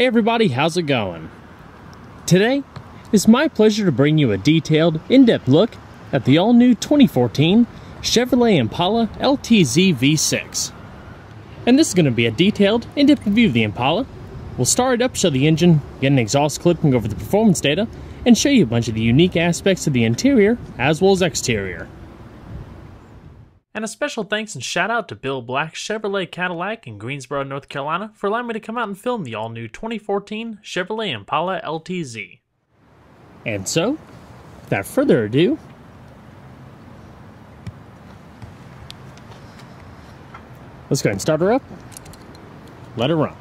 Hey everybody, how's it going? Today, it's my pleasure to bring you a detailed, in-depth look at the all-new 2014 Chevrolet Impala LTZ V6. And this is going to be a detailed, in-depth review of the Impala. We'll start it up, show the engine, get an exhaust clip, and go over the performance data, and show you a bunch of the unique aspects of the interior as well as exterior. And a special thanks and shout out to Bill Black Chevrolet Cadillac in Greensboro, North Carolina for allowing me to come out and film the all-new 2014 Chevrolet Impala LTZ. And so, without further ado, let's go ahead and start her up, let her run.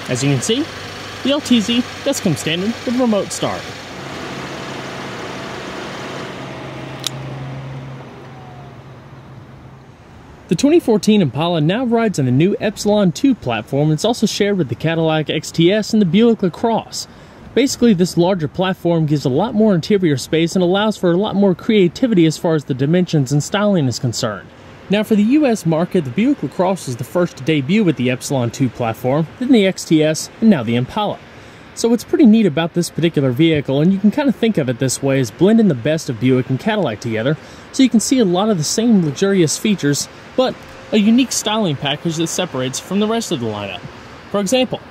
As you can see, the LTZ does come standard with a remote start. The 2014 Impala now rides on the new Epsilon 2 platform, and it's also shared with the Cadillac XTS and the Buick LaCrosse. Basically, this larger platform gives a lot more interior space and allows for a lot more creativity as far as the dimensions and styling is concerned. Now for the US market, the Buick LaCrosse was the first to debut with the Epsilon 2 platform, then the XTS, and now the Impala. So what's pretty neat about this particular vehicle, and you can kind of think of it this way, is blending the best of Buick and Cadillac together, so you can see a lot of the same luxurious features, but a unique styling package that separates from the rest of the lineup. For example,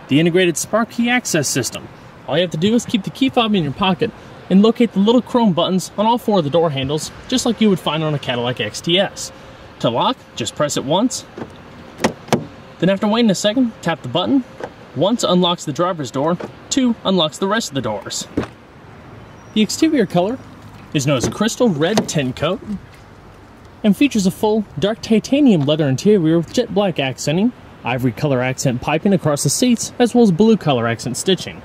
the integrated Spark Key Access System. All you have to do is keep the key fob in your pocket and locate the little chrome buttons on all four of the door handles, just like you would find on a Cadillac XTS. To lock, just press it once, then after waiting a second, tap the button. Once unlocks the driver's door, two unlocks the rest of the doors. The exterior color is known as a crystal red tint coat and features a full dark titanium leather interior with jet black accenting, ivory color accent piping across the seats, as well as blue color accent stitching.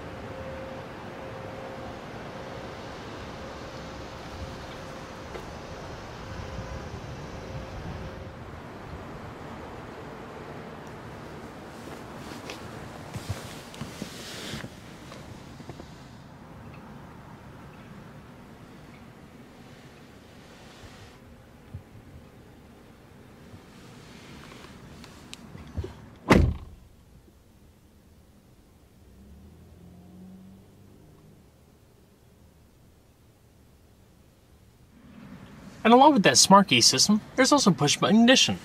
And along with that Smart Key system, there's also push button ignition.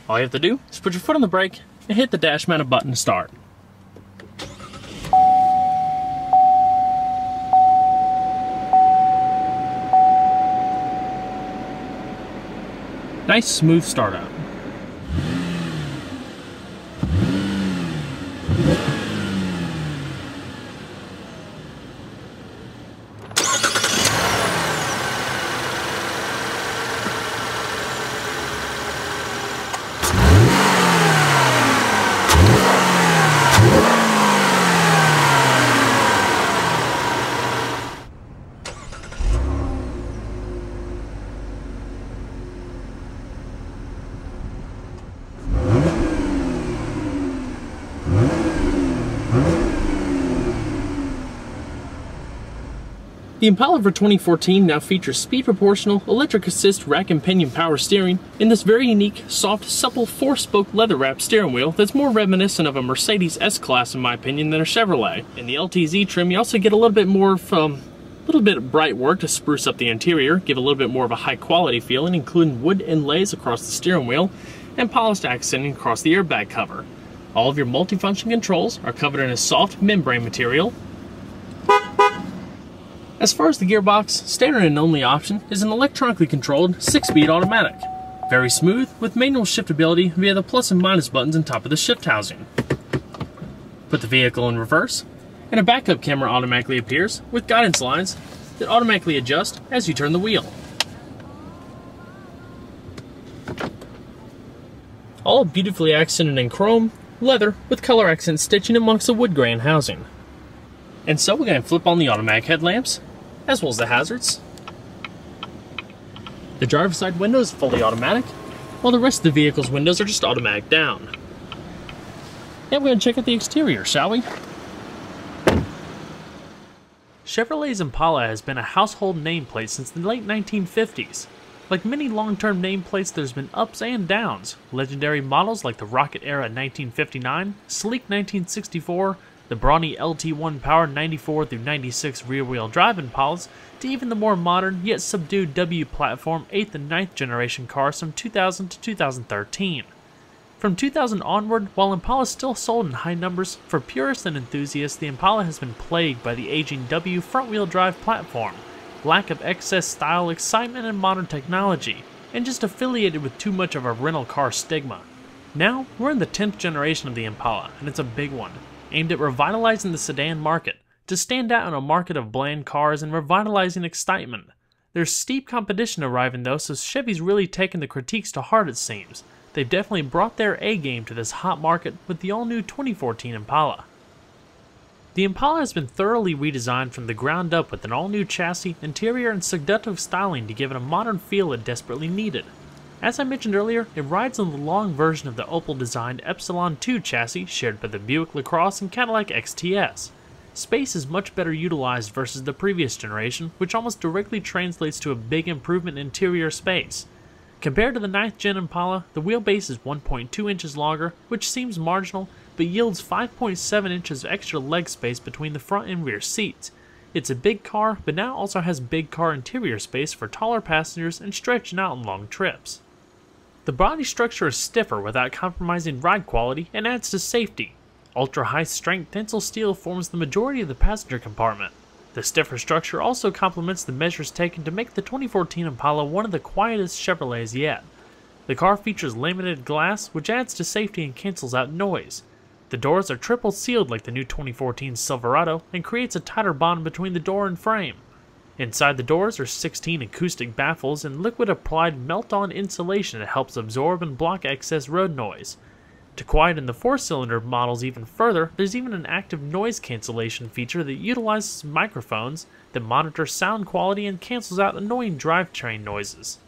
All you have to do is put your foot on the brake and hit the dash mounted button to start. Nice smooth startup. The Impala for 2014 now features speed proportional, electric assist rack and pinion power steering in this very unique, soft, supple 4-spoke leather wrapped steering wheel that's more reminiscent of a Mercedes S-Class in my opinion than a Chevrolet. In the LTZ trim you also get a little bit more of little bit of bright work to spruce up the interior, give a little bit more of a high quality feeling, including wood inlays across the steering wheel and polished accenting across the airbag cover. All of your multifunction controls are covered in a soft membrane material. As far as the gearbox, standard and only option is an electronically controlled 6-speed automatic. Very smooth, with manual shiftability via the plus and minus buttons on top of the shift housing. Put the vehicle in reverse, and a backup camera automatically appears with guidance lines that automatically adjust as you turn the wheel. All beautifully accented in chrome, leather, with color accent stitching amongst the wood grain housing. And so we're going to flip on the automatic headlamps, as well as the hazards. The driver's side window is fully automatic, while the rest of the vehicle's windows are just automatic down. And we're going to check out the exterior, shall we? Chevrolet's Impala has been a household nameplate since the late 1950s. Like many long-term nameplates, there's been ups and downs. Legendary models like the Rocket Era 1959, Sleek 1964, the brawny LT1 powered 94 through 96 rear-wheel drive Impalas, to even the more modern yet subdued W platform 8th and 9th generation cars from 2000 to 2013. From 2000 onward, while Impala still sold in high numbers, for purists and enthusiasts, the Impala has been plagued by the aging W front-wheel drive platform, lack of excess style, excitement, and modern technology, and just affiliated with too much of a rental car stigma. Now, we're in the 10th generation of the Impala, and it's a big one, aimed at revitalizing the sedan market, to stand out in a market of bland cars and revitalizing excitement. There's steep competition arriving though, so Chevy's really taken the critiques to heart, it seems. They've definitely brought their A-game to this hot market with the all-new 2014 Impala. The Impala has been thoroughly redesigned from the ground up with an all-new chassis, interior, and seductive styling to give it a modern feel it desperately needed. As I mentioned earlier, it rides on the long version of the Opel-designed Epsilon 2 chassis shared by the Buick LaCrosse and Cadillac XTS. Space is much better utilized versus the previous generation, which almost directly translates to a big improvement in interior space. Compared to the 9th gen Impala, the wheelbase is 1.2 inches longer, which seems marginal, but yields 5.7 inches of extra leg space between the front and rear seats. It's a big car, but now also has big car interior space for taller passengers and stretching out on long trips. The body structure is stiffer without compromising ride quality and adds to safety. Ultra-high strength tensile steel forms the majority of the passenger compartment. The stiffer structure also complements the measures taken to make the 2014 Impala one of the quietest Chevrolets yet. The car features laminated glass, which adds to safety and cancels out noise. The doors are triple sealed like the new 2014 Silverado and creates a tighter bond between the door and frame. Inside the doors are 16 acoustic baffles and liquid applied melt-on insulation that helps absorb and block excess road noise. To quieten the 4-cylinder models even further, there's even an active noise cancellation feature that utilizes microphones that monitor sound quality and cancels out annoying drivetrain noises.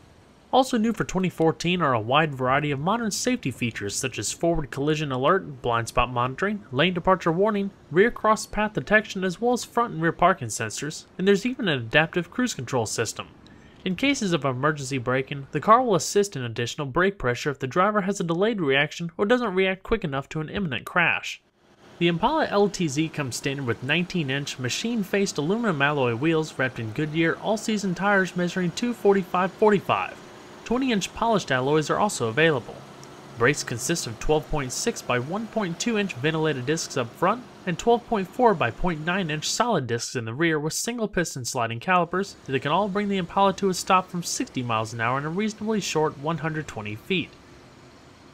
Also new for 2014 are a wide variety of modern safety features such as forward collision alert, blind spot monitoring, lane departure warning, rear cross path detection, as well as front and rear parking sensors, and there's even an adaptive cruise control system. In cases of emergency braking, the car will assist in additional brake pressure if the driver has a delayed reaction or doesn't react quick enough to an imminent crash. The Impala LTZ comes standard with 19-inch machine-faced aluminum alloy wheels wrapped in Goodyear all-season tires measuring 245/45. 20-inch polished alloys are also available. Brakes consist of 12.6 by 1.2 inch ventilated discs up front and 12.4 by 0.9 inch solid discs in the rear with single piston sliding calipers that can all bring the Impala to a stop from 60 miles an hour in a reasonably short 120 feet.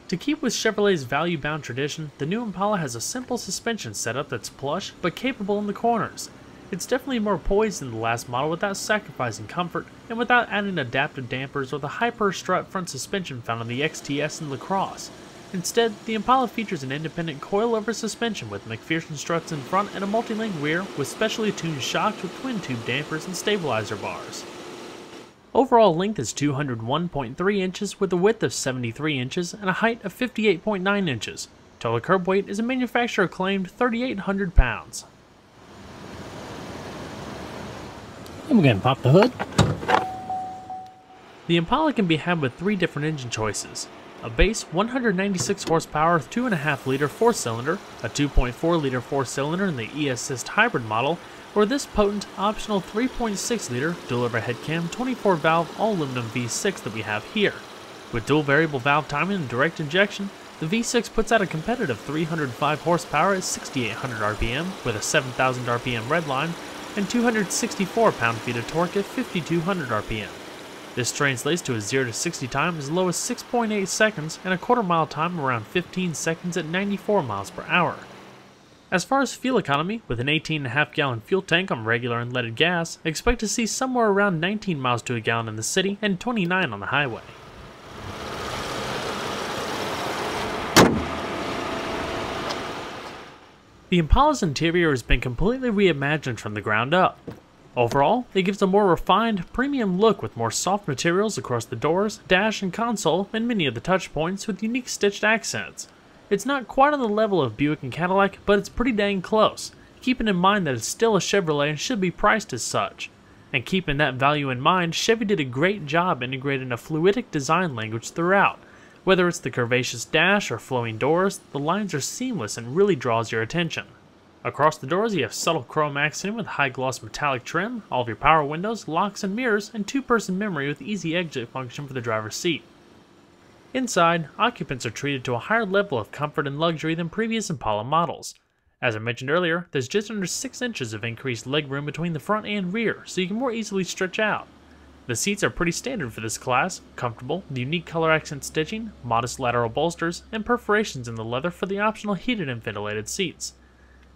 To keep with Chevrolet's value-bound tradition, the new Impala has a simple suspension setup that's plush but capable in the corners. It's definitely more poised than the last model without sacrificing comfort, and without adding adaptive dampers or the hyper-strut front suspension found on the XTS and LaCrosse. Instead, the Impala features an independent coilover suspension with McPherson struts in front and a multi-link rear with specially tuned shocks with twin-tube dampers and stabilizer bars. Overall length is 201.3 inches with a width of 73 inches and a height of 58.9 inches. Total curb weight is a manufacturer-claimed 3,800 pounds. And we're going to pop the hood. The Impala can be had with 3 different engine choices. A base 196 horsepower 2.5-liter 4-cylinder, a 2.4-liter 4-cylinder in the E-Assist hybrid model, or this potent optional 3.6-liter dual overhead cam 24-valve all-aluminum V6 that we have here. With dual variable valve timing and direct injection, the V6 puts out a competitive 305 horsepower at 6,800 RPM with a 7,000 RPM redline and 264 pound-feet of torque at 5,200 RPM. This translates to a 0 to 60 time as low as 6.8 seconds and a quarter-mile time around 15 seconds at 94 miles per hour. As far as fuel economy, with an 18.5-gallon fuel tank on regular unleaded gas, expect to see somewhere around 19 miles to a gallon in the city and 29 on the highway. The Impala's interior has been completely reimagined from the ground up. Overall, it gives a more refined, premium look with more soft materials across the doors, dash, and console, and many of the touch points with unique stitched accents. It's not quite on the level of Buick and Cadillac, but it's pretty dang close, keeping in mind that it's still a Chevrolet and should be priced as such. And keeping that value in mind, Chevy did a great job integrating a fluidic design language throughout. Whether it's the curvaceous dash or flowing doors, the lines are seamless and really draws your attention. Across the doors you have subtle chrome accenting with high gloss metallic trim, all of your power windows, locks and mirrors, and two-person memory with easy exit function for the driver's seat. Inside, occupants are treated to a higher level of comfort and luxury than previous Impala models. As I mentioned earlier, there's just under 6 inches of increased legroom between the front and rear, so you can more easily stretch out. The seats are pretty standard for this class, comfortable, with unique color accent stitching, modest lateral bolsters, and perforations in the leather for the optional heated and ventilated seats.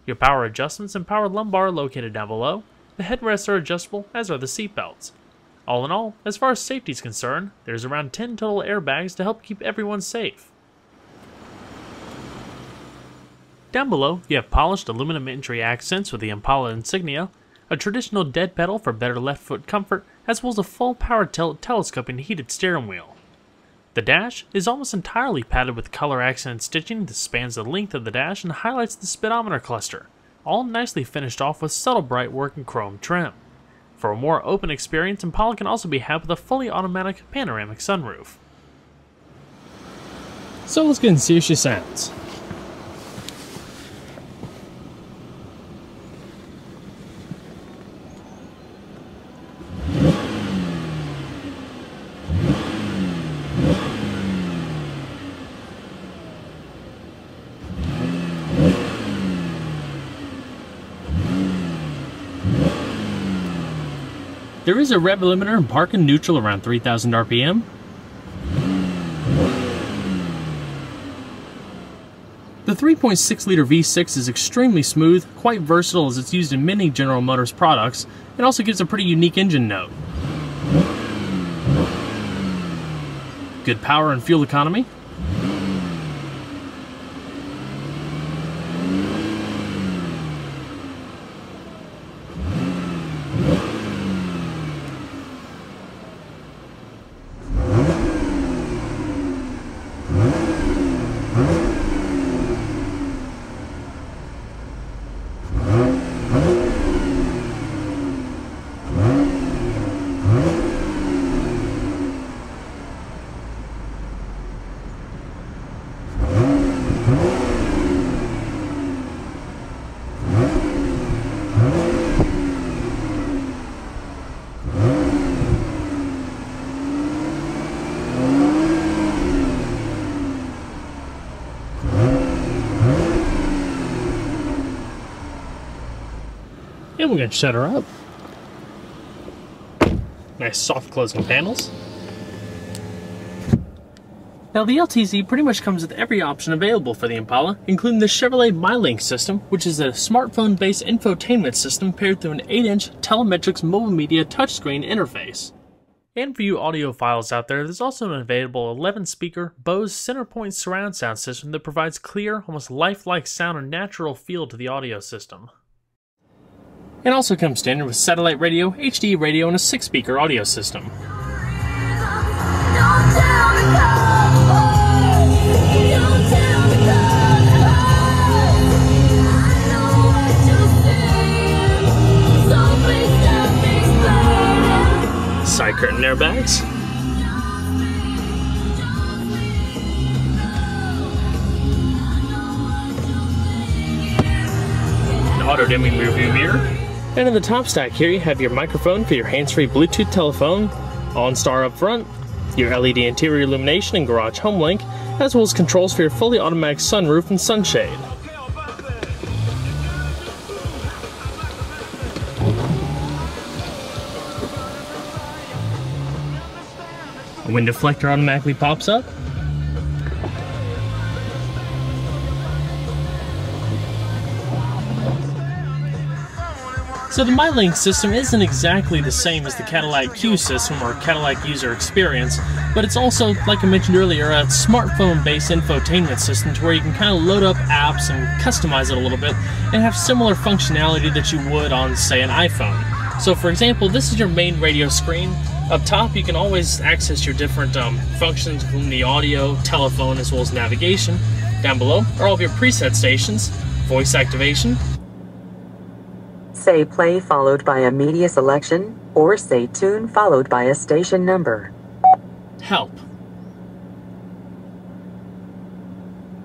Your power adjustments and power lumbar are located down below. The headrests are adjustable, as are the seat belts. All in all, as far as safety is concerned, there's around 10 total airbags to help keep everyone safe. Down below, you have polished aluminum entry accents with the Impala insignia, a traditional dead pedal for better left foot comfort, as well as a full power telescoping heated steering wheel. The dash is almost entirely padded with color accent stitching that spans the length of the dash and highlights the speedometer cluster, all nicely finished off with subtle bright work and chrome trim. For a more open experience, Impala can also be had with a fully automatic panoramic sunroof. So let's get and see how she sounds. There is a rev limiter and park in neutral around 3,000 RPM. The 3.6 liter V6 is extremely smooth, quite versatile as it's used in many General Motors products, and also gives a pretty unique engine note. Good power and fuel economy. And we're going to shut her up. Nice soft closing panels. Now the LTZ pretty much comes with every option available for the Impala, including the Chevrolet MyLink system, which is a smartphone-based infotainment system paired through an 8-inch telemetrics mobile media touchscreen interface. And for you audiophiles out there, there's also an available 11-speaker Bose Centerpoint surround sound system that provides clear, almost lifelike sound and natural feel to the audio system. It also comes standard with satellite radio, HD radio, and a 6-speaker audio system. Side curtain airbags. An auto-dimming rearview mirror. And in the top stack here, you have your microphone for your hands-free Bluetooth telephone, OnStar up front, your LED interior illumination and garage home link, as well as controls for your fully automatic sunroof and sunshade. A wind deflector automatically pops up. So the MyLink system isn't exactly the same as the Cadillac Q system or Cadillac user experience, but it's also, like I mentioned earlier, a smartphone-based infotainment system to where you can kind of load up apps and customize it a little bit and have similar functionality that you would on, say, an iPhone. So for example, this is your main radio screen. Up top, you can always access your different functions, including the audio, telephone, as well as navigation. Down below are all of your preset stations, voice activation. Say play followed by a media selection. or say tune followed by a station number. Help.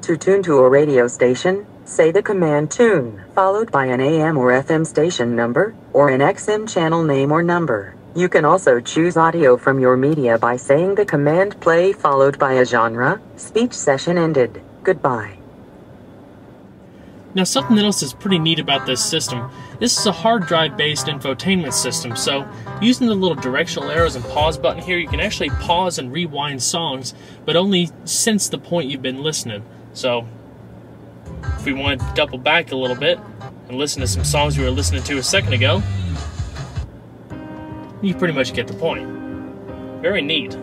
To tune to a radio station, say the command tune, followed by an AM or FM station number, or an XM channel name or number. You can also choose audio from your media by saying the command play followed by a genre. Speech session ended. Goodbye. Now something else that's pretty neat about this system, this is a hard drive based infotainment system, so using the little directional arrows and pause button here, you can actually pause and rewind songs, but only since the point you've been listening. So if we want to double back a little bit and listen to some songs we were listening to a second ago, you pretty much get the point. Very neat.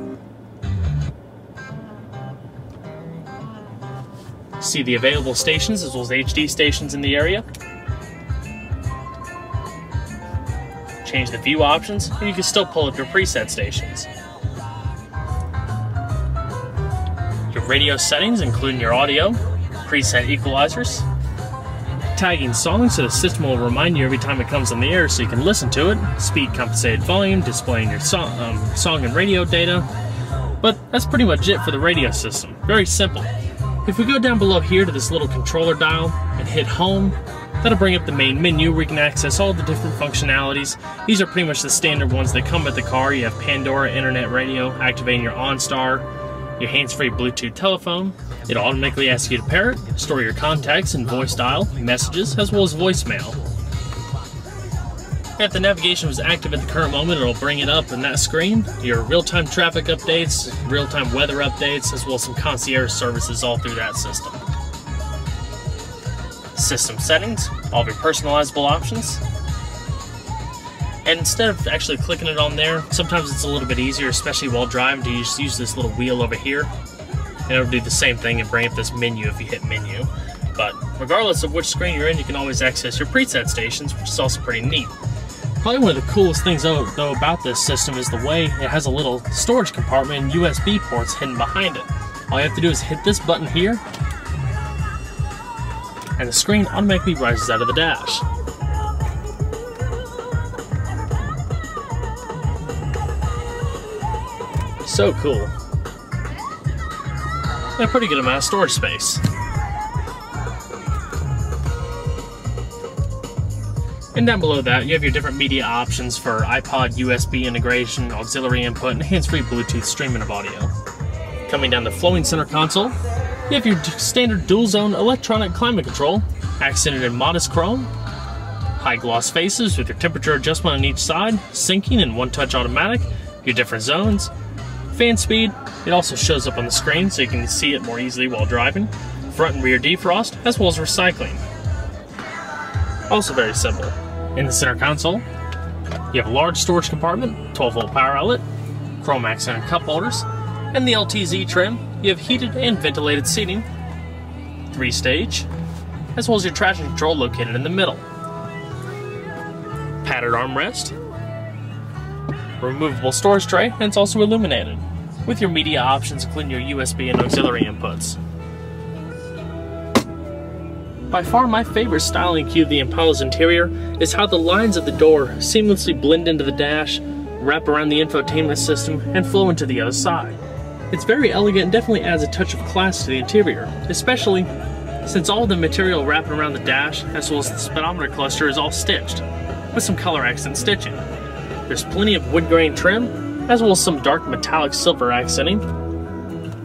See the available stations as well as HD stations in the area. Change the view options, and you can still pull up your preset stations. Your radio settings, including your audio, preset equalizers, tagging songs so the system will remind you every time it comes on the air so you can listen to it, speed compensated volume, displaying your song and radio data. But that's pretty much it for the radio system. Very simple. If we go down below here to this little controller dial and hit home, that'll bring up the main menu where you can access all the different functionalities. These are pretty much the standard ones that come with the car. You have Pandora, internet radio, activating your OnStar, your hands-free Bluetooth telephone. It'll automatically ask you to pair it, store your contacts and voice dial, messages, as well as voicemail. If the navigation was active at the current moment, it'll bring it up in that screen. Your real-time traffic updates, real-time weather updates, as well as some concierge services all through that system. System settings, all of your personalizable options. And instead of actually clicking it on there, sometimes it's a little bit easier, especially while driving, to just use this little wheel over here. And it'll do the same thing and bring up this menu if you hit menu. But regardless of which screen you're in, you can always access your preset stations, which is also pretty neat. Probably one of the coolest things though about this system is the way it has a little storage compartment and USB ports hidden behind it. All you have to do is hit this button here, and the screen automatically rises out of the dash. So cool. And a pretty good amount of storage space. And down below that, you have your different media options for iPod, USB integration, auxiliary input, and hands-free Bluetooth streaming of audio. Coming down the flowing center console, you have your standard dual-zone electronic climate control, accented in modest chrome, high-gloss faces with your temperature adjustment on each side, syncing and one-touch automatic, your different zones, fan speed. It also shows up on the screen so you can see it more easily while driving, front and rear defrost, as well as recycling. Also very simple. In the center console, you have a large storage compartment, 12-volt power outlet, chrome accented cup holders, and the LTZ trim. You have heated and ventilated seating, 3-stage, as well as your traction control located in the middle. Padded armrest, removable storage tray, and it's also illuminated, with your media options including your USB and auxiliary inputs. By far my favorite styling cue of the Impala's interior is how the lines of the door seamlessly blend into the dash, wrap around the infotainment system, and flow into the other side. It's very elegant and definitely adds a touch of class to the interior, especially since all the material wrapping around the dash, as well as the speedometer cluster, is all stitched, with some color accent stitching. There's plenty of wood grain trim, as well as some dark metallic silver accenting,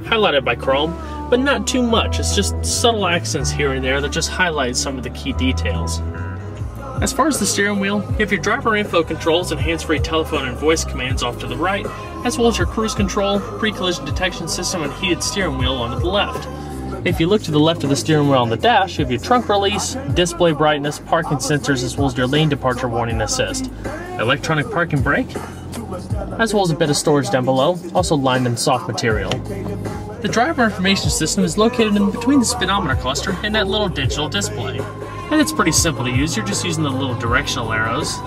highlighted by chrome, but not too much. It's just subtle accents here and there that just highlight some of the key details. As far as the steering wheel, you have your driver info controls and hands-free telephone and voice commands off to the right, as well as your cruise control, pre-collision detection system, and heated steering wheel onto the left. If you look to the left of the steering wheel on the dash, you have your trunk release, display brightness, parking sensors, as well as your lane departure warning assist, electronic parking brake, as well as a bit of storage down below, also lined in soft material. The driver information system is located in between the speedometer cluster and that little digital display. And it's pretty simple to use. You're just using the little directional arrows